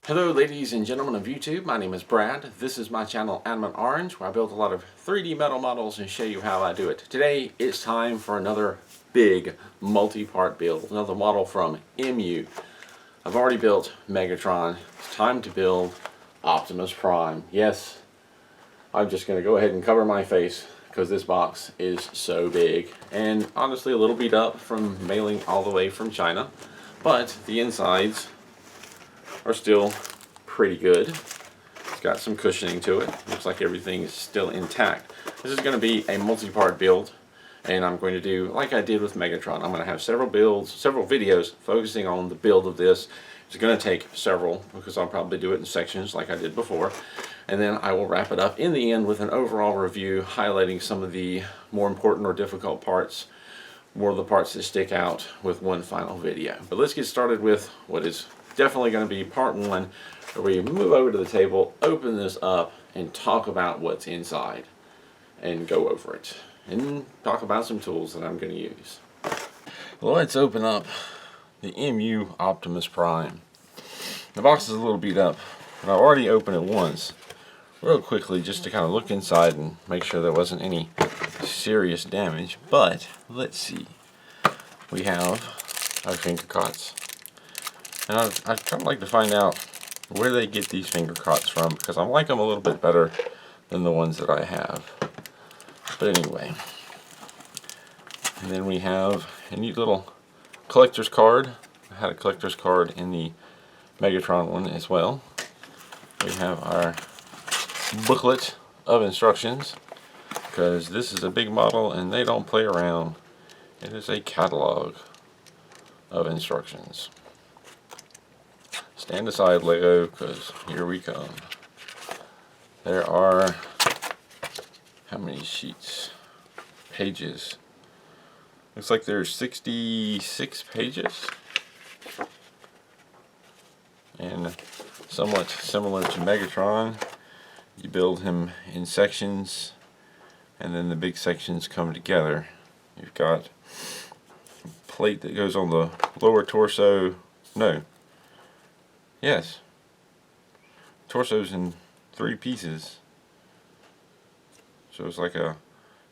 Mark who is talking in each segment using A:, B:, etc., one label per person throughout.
A: Hello ladies and gentlemen of YouTube, my name is Brad. This is my channel Ambient Orange, where I build a lot of 3D metal models and show you how I do it. Today it's time for another big multi-part build, another model from MU. I've already built Megatron. It's time to build Optimus Prime. Yes, I'm just going to go ahead and cover my face because this box is so big and honestly a little beat up from mailing all the way from China, but the insides are still pretty good. It's got some cushioning to it. Looks like everything is still intact. This is going to be a multi-part build, and I'm going to do like I did with Megatron. I'm going to have several videos focusing on the build of this. It's going to take several because I'll probably do it in sections like I did before, and then I will wrap it up in the end with an overall review highlighting some of the more important or difficult parts, more of the parts that stick out with one final video. But let's get started with what is definitely going to be part one, where we move over to the table, open this up, and talk about what's inside and go over it and talk about some tools that I'm going to use. Well, let's open up the MU Optimus Prime. The box is a little beat up, but I've already opened it once real quickly just to kind of look inside and make sure there wasn't any serious damage. But let's see, we have our finger cots. And I'd kind of like to find out where they get these finger cots from, because I like them a little bit better than the ones that I have. But anyway. And then we have a neat little collector's card. I had a collector's card in the Megatron one as well. We have our booklet of instructions, because this is a big model and they don't play around. It is a catalog of instructions. Stand aside, Lego, because here we come. There are, how many sheets? Pages. Looks like there's 66 pages. And somewhat similar to Megatron, you build him in sections, and then the big sections come together. You've got a plate that goes on the lower torso. No. Yes. Torso's in 3 pieces. So it's like a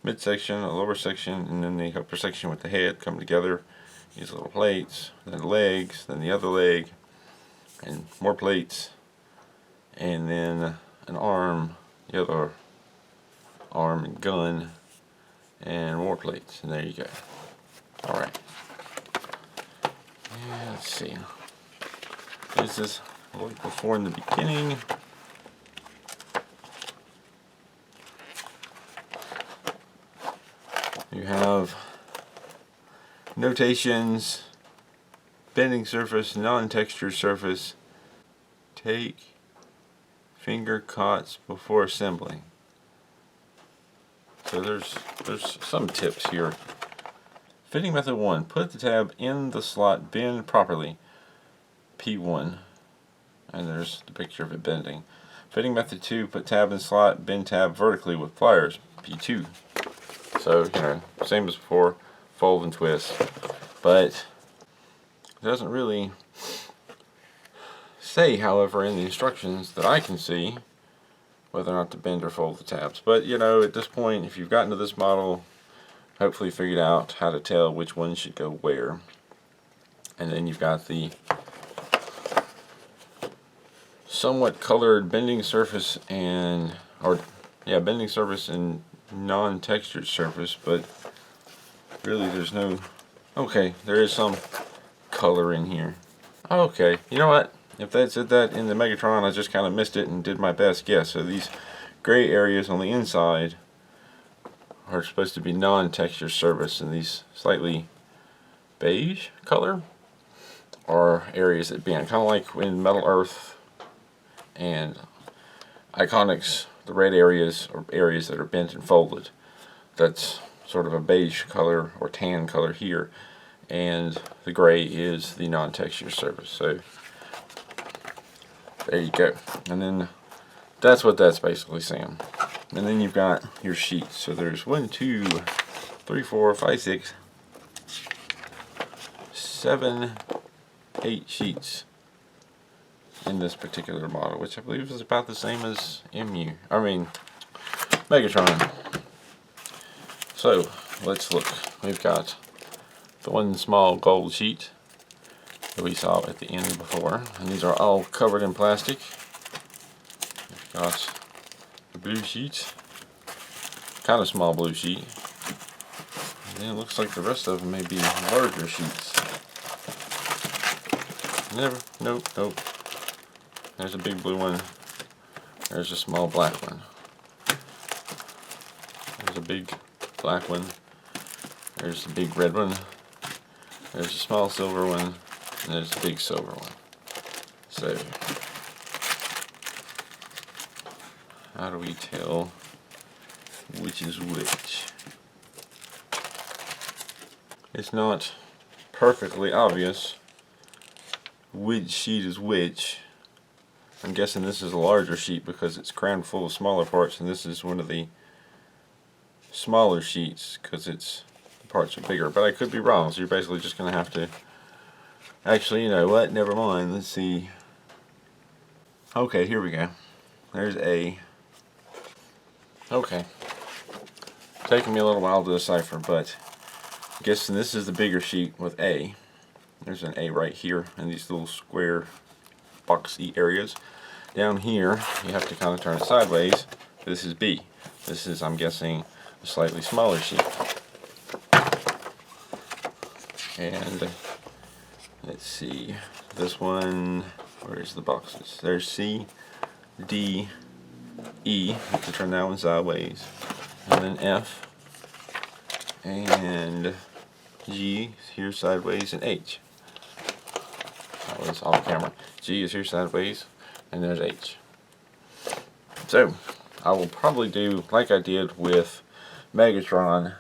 A: midsection, a lower section, and then the upper section with the head come together. These little plates, then legs, then the other leg, and more plates, and then an arm, the other arm and gun, and more plates, and there you go. Alright. Yeah, let's see. This is like before in the beginning. You have notations, bending surface, non-textured surface, take finger cots before assembling. So there's some tips here. Fitting method 1, put the tab in the slot, bend properly. P1, and there's the picture of it bending. Fitting method 2, put tab in slot, bend tab vertically with pliers. P2. So, you know, same as before, fold and twist. But it doesn't really say, however, in the instructions that I can see, whether or not to bend or fold the tabs. But, you know, at this point, if you've gotten to this model, hopefully figured out how to tell which one should go where. And then you've got the somewhat colored bending surface and, bending surface and non-textured surface, but really there's no, okay, there is some color in here. Okay, you know what, if that said that in the Megatron, I just kind of missed it and did my best guess. So these gray areas on the inside are supposed to be non-textured surface, and these slightly beige color are areas that bend, kind of like in Metal Earth and Iconics. The red areas are areas that are bent and folded. That's sort of a beige color or tan color here, and the gray is the non-textured surface. So there you go. And then that's what that's basically saying. And then you've got your sheets. So there's 1, 2, 3, 4, 5, 6, 7, 8 sheets in this particular model, which I believe is about the same as Megatron. So let's look. We've got the one small gold sheet that we saw at the end before, and these are all covered in plastic. We've got the blue sheet, kind of small blue sheet, and then it looks like the rest of them may be larger sheets. Nope. There's a big blue one. There's a small black one. There's a big black one. There's a big red one. There's a small silver one. And there's a big silver one. So, how do we tell which is which? It's not perfectly obvious which sheet is which. I'm guessing this is a larger sheet because it's crammed full of smaller parts, and this is one of the smaller sheets because the parts are bigger. But I could be wrong, so you're basically just going to have to... Actually, you know what? Never mind. Let's see. Okay, here we go. There's A. Okay. It's taking me a little while to decipher, but I'm guessing this is the bigger sheet with A. There's an A right here in these little square boxy areas. Down here, you have to kind of turn it sideways. This is B. This is, I'm guessing, a slightly smaller sheet. And let's see, this one, where's the boxes? There's C, D, E. You have to turn that one sideways. And then F, and G is here sideways, and H. That was off camera. G is here sideways, and there's H. So, I will probably do like I did with Megatron,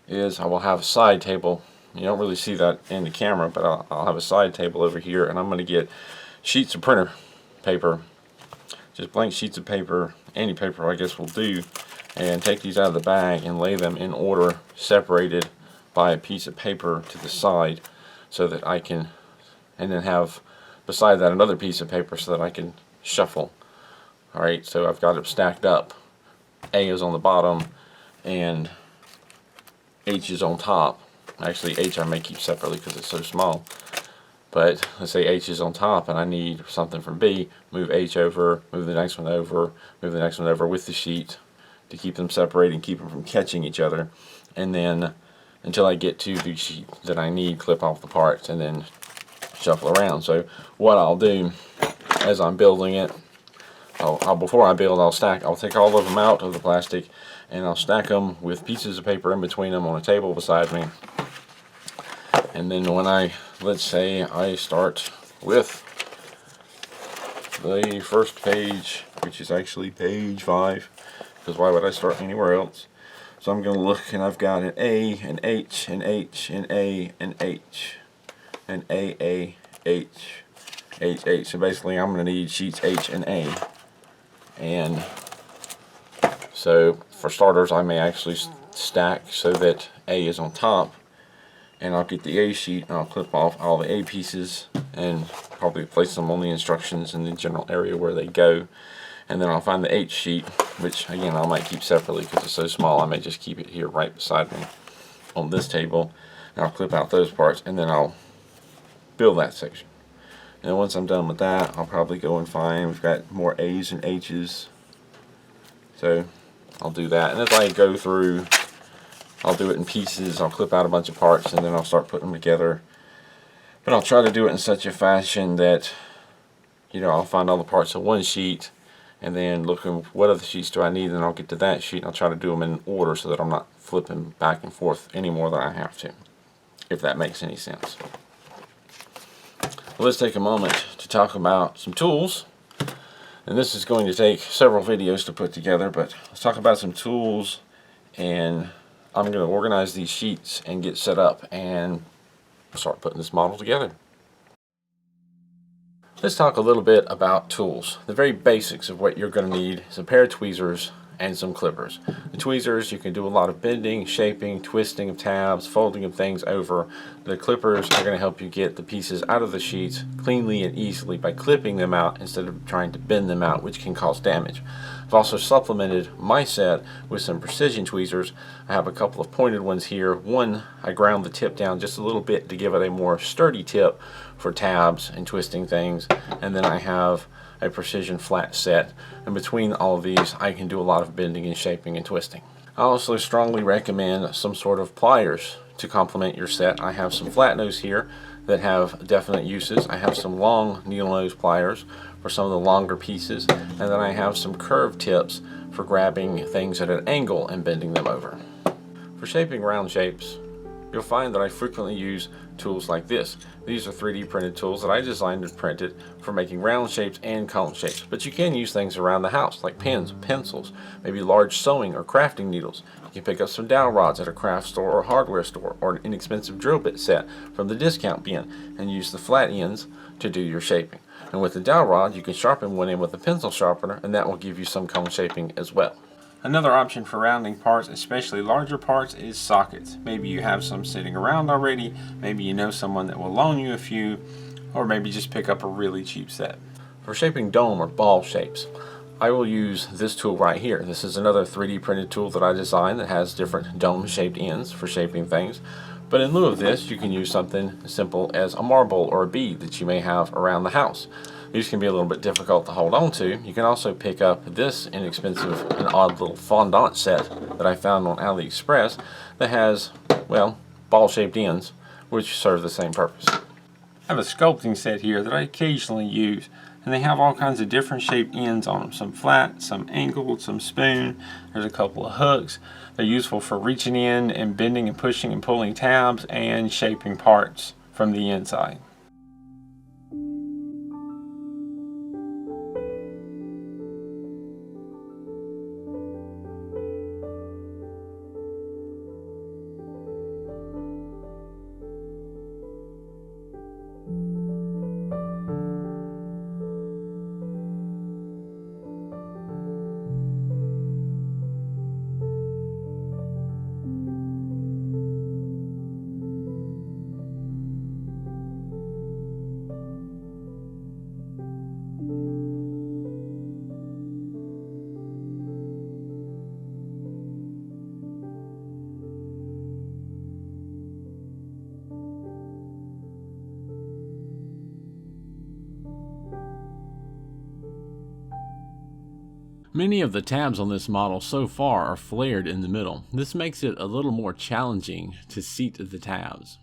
A: is I will have a side table. You don't really see that in the camera, but I'll have a side table over here, and I'm going to get sheets of printer paper, just blank sheets of paper, any paper I guess will do, and take these out of the bag and lay them in order, separated by a piece of paper to the side, so that I can, and then have beside that another piece of paper so that I can shuffle. Alright, so I've got it stacked up. A is on the bottom and H is on top. Actually, H I may keep separately because it's so small. But let's say H is on top and I need something from B. Move H over, move the next one over, move the next one over with the sheet to keep them separated and keep them from catching each other. And then until I get to the sheet that I need, clip off the parts and then shuffle around. So what I'll do as I'm building it, before I build, I'll take all of them out of the plastic and I'll stack them with pieces of paper in between them on a table beside me. And then when let's say I start with the first page, which is actually page 5, because why would I start anywhere else? So I'm going to look, and I've got an A, an H, an H, an A, an H, an A, H, H, H. So basically I'm going to need sheets H and A. And so for starters, I may actually stack so that A is on top, and I'll get the A sheet and I'll clip off all the A pieces and probably place them on the instructions in the general area where they go. And then I'll find the H sheet, which again I might keep separately because it's so small. I may just keep it here right beside me on this table, and I'll clip out those parts, and then I'll build that section. And once I'm done with that, I'll probably go and find, we've got more A's and H's, so I'll do that. And as I go through, I'll do it in pieces. I'll clip out a bunch of parts and then I'll start putting them together. But I'll try to do it in such a fashion that, you know, I'll find all the parts on one sheet and then looking what other sheets do I need, and I'll get to that sheet and I'll try to do them in order so that I'm not flipping back and forth any more than I have to, if that makes any sense. Well, let's take a moment to talk about some tools. And this is going to take several videos to put together, but let's talk about some tools, and I'm going to organize these sheets and get set up and start putting this model together. Let's talk a little bit about tools. The very basics of what you're going to need is a pair of tweezers and some clippers. The tweezers, you can do a lot of bending, shaping, twisting of tabs, folding of things over. The clippers are going to help you get the pieces out of the sheets cleanly and easily by clipping them out instead of trying to bend them out, which can cause damage. I've also supplemented my set with some precision tweezers. I have a couple of pointed ones here. One, I ground the tip down just a little bit to give it a more sturdy tip for tabs and twisting things, and then I have a precision flat set, and between all of these I can do a lot of bending and shaping and twisting. I also strongly recommend some sort of pliers to complement your set. I have some flat nose here that have definite uses. I have some long needle nose pliers for some of the longer pieces, and then I have some curved tips for grabbing things at an angle and bending them over. For shaping round shapes, you'll find that I frequently use tools like this. These are 3D printed tools that I designed and printed for making round shapes and cone shapes. But you can use things around the house like pens, pencils, maybe large sewing or crafting needles. You can pick up some dowel rods at a craft store or hardware store, or an inexpensive drill bit set from the discount bin, and use the flat ends to do your shaping. And with the dowel rod, you can sharpen one end with a pencil sharpener, and that will give you some cone shaping as well. Another option for rounding parts, especially larger parts, is sockets. Maybe you have some sitting around already, maybe you know someone that will loan you a few, or maybe just pick up a really cheap set. For shaping dome or ball shapes, I will use this tool right here. This is another 3D printed tool that I designed that has different dome shaped ends for shaping things. But in lieu of this, you can use something as simple as a marble or a bead that you may have around the house. These can be a little bit difficult to hold on to. You can also pick up this inexpensive and odd little fondant set that I found on AliExpress that has, well, ball-shaped ends, which serve the same purpose. I have a sculpting set here that I occasionally use, and they have all kinds of different shaped ends on them. Some flat, some angled, some spoon. There's a couple of hooks. They're useful for reaching in and bending and pushing and pulling tabs and shaping parts from the inside. Many of the tabs on this model so far are flared in the middle. This makes it a little more challenging to seat the tabs.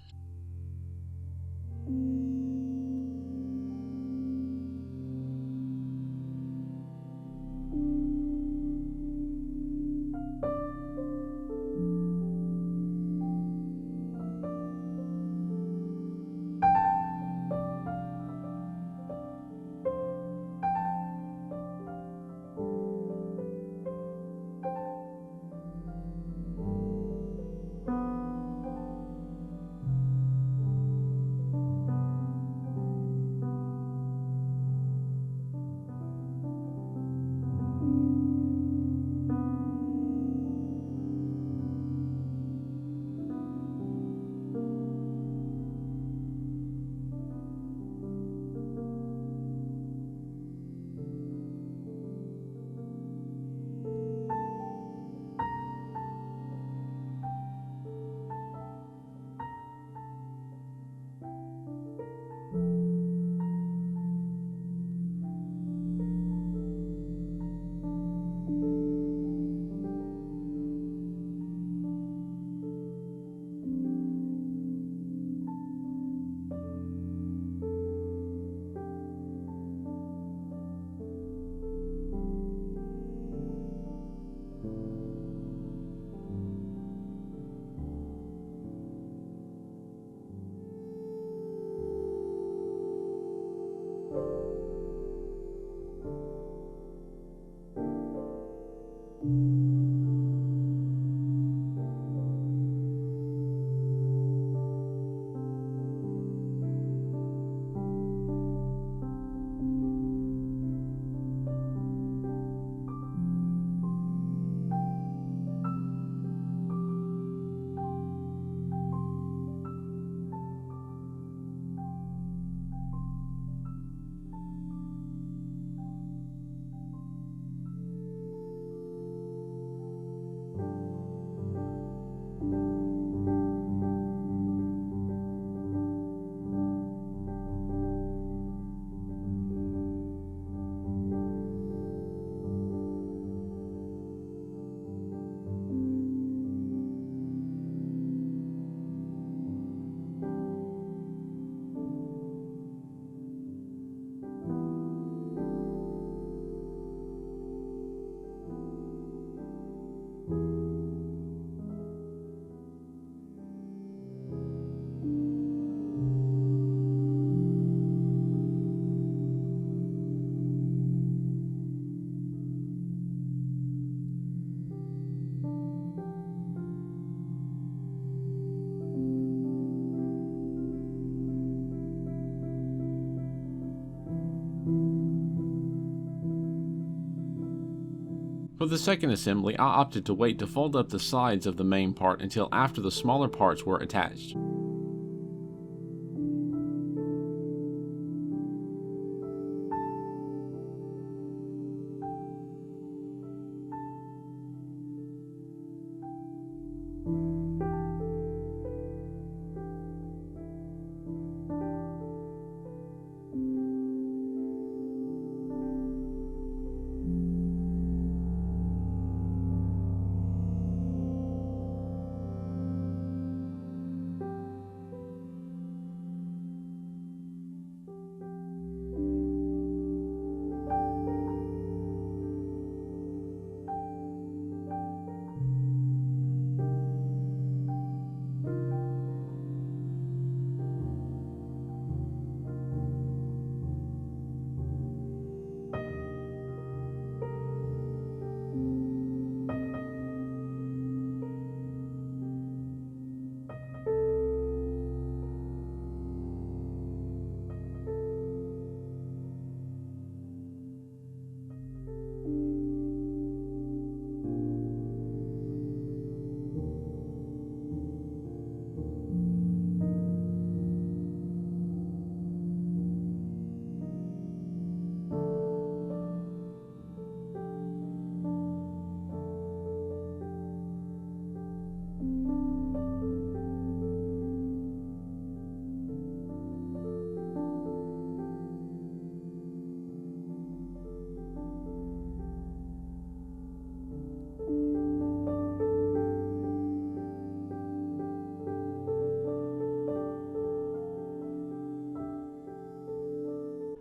A: For the second assembly, I opted to wait to fold up the sides of the main part until after the smaller parts were attached.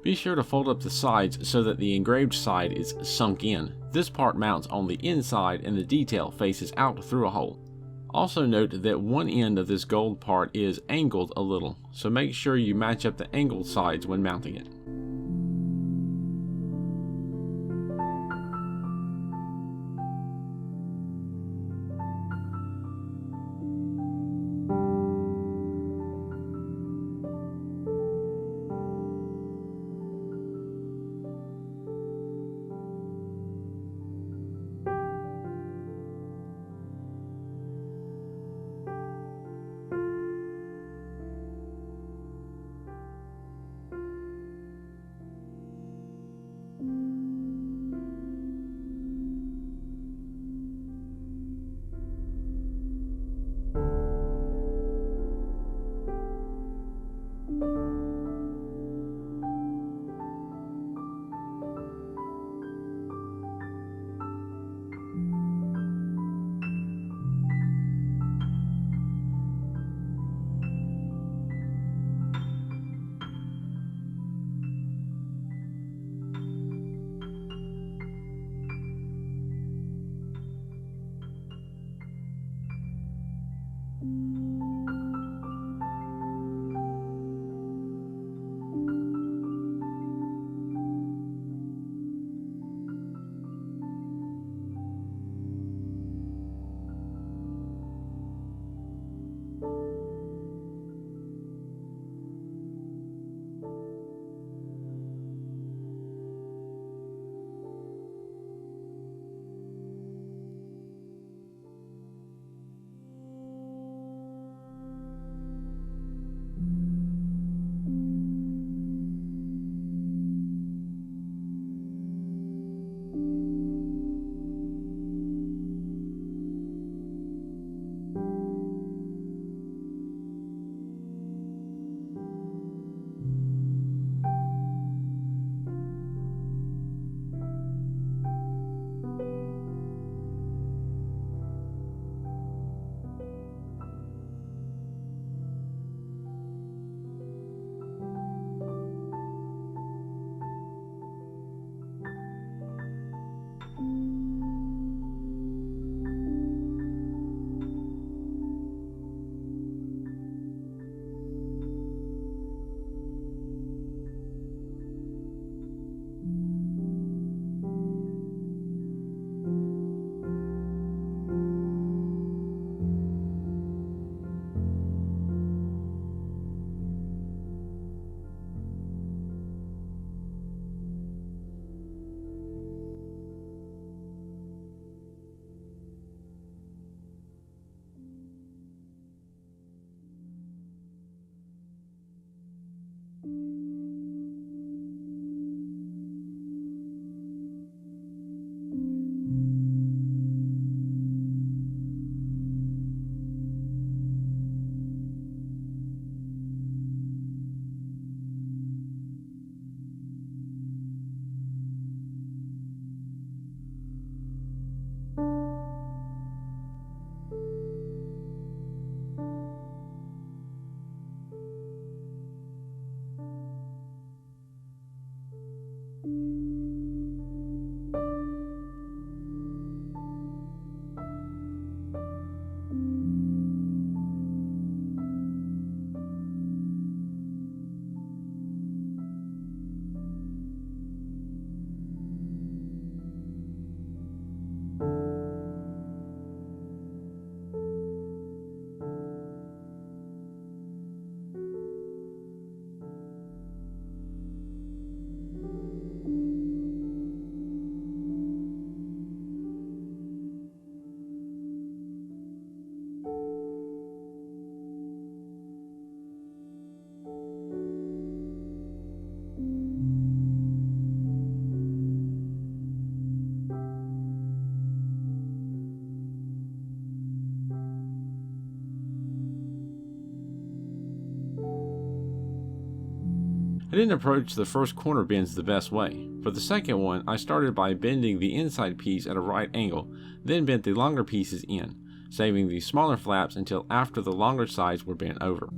A: Be sure to fold up the sides so that the engraved side is sunk in. This part mounts on the inside and the detail faces out through a hole. Also note that one end of this gold part is angled a little, so make sure you match up the angled sides when mounting it. I didn't approach the first corner bends the best way. For the second one, I started by bending the inside piece at a right angle, then bent the longer pieces in, saving the smaller flaps until after the longer sides were bent over.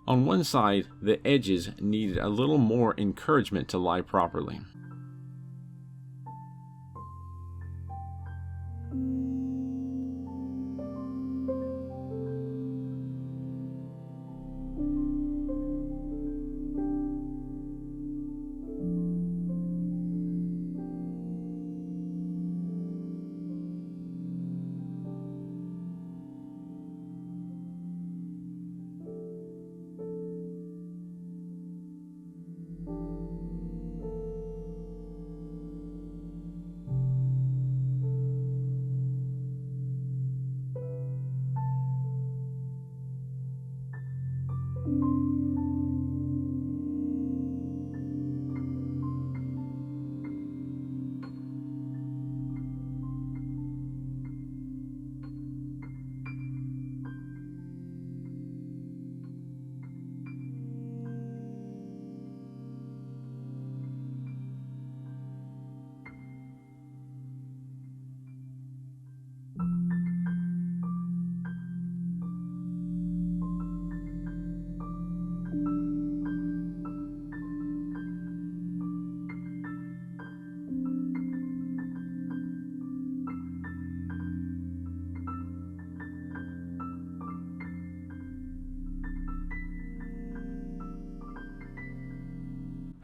A: On one side, the edges needed a little more encouragement to lie properly.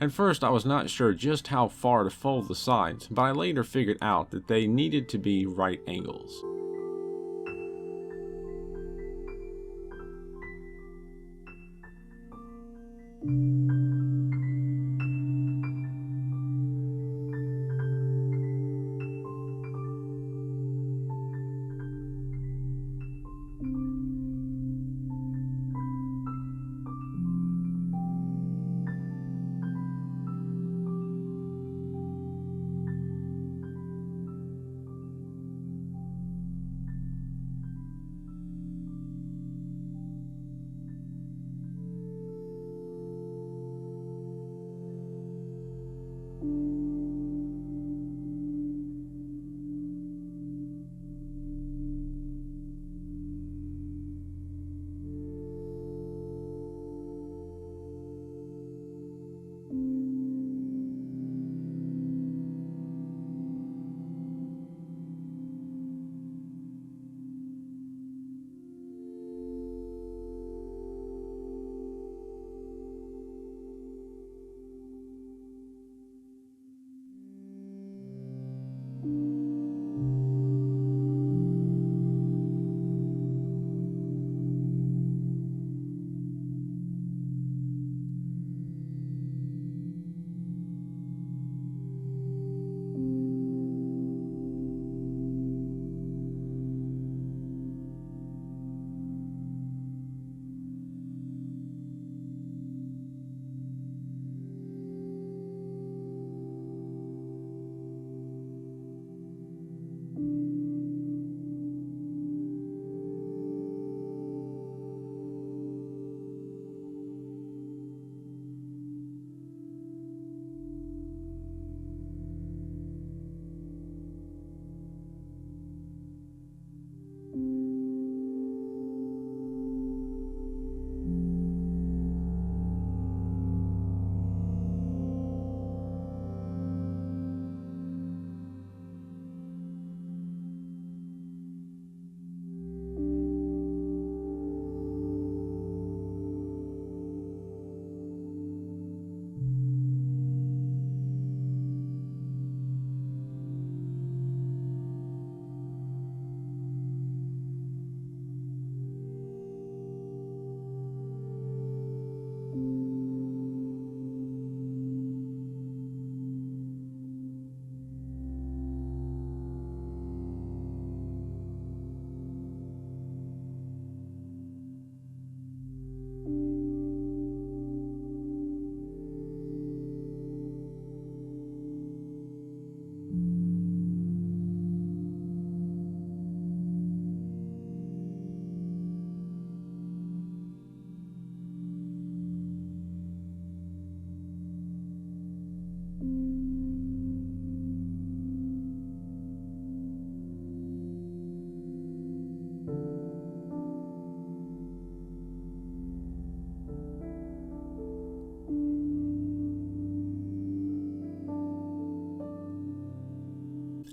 A: At first I was not sure just how far to fold the sides, but I later figured out that they needed to be right angles.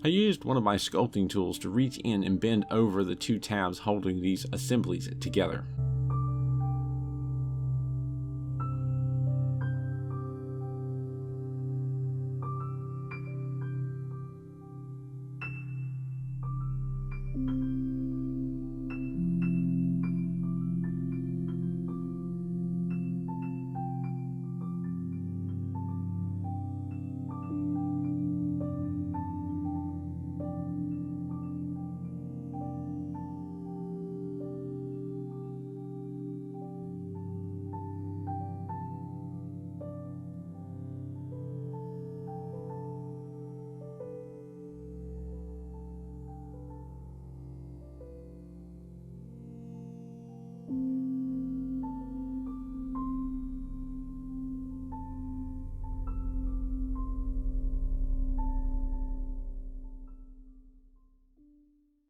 A: I used one of my sculpting tools to reach in and bend over the two tabs holding these assemblies together.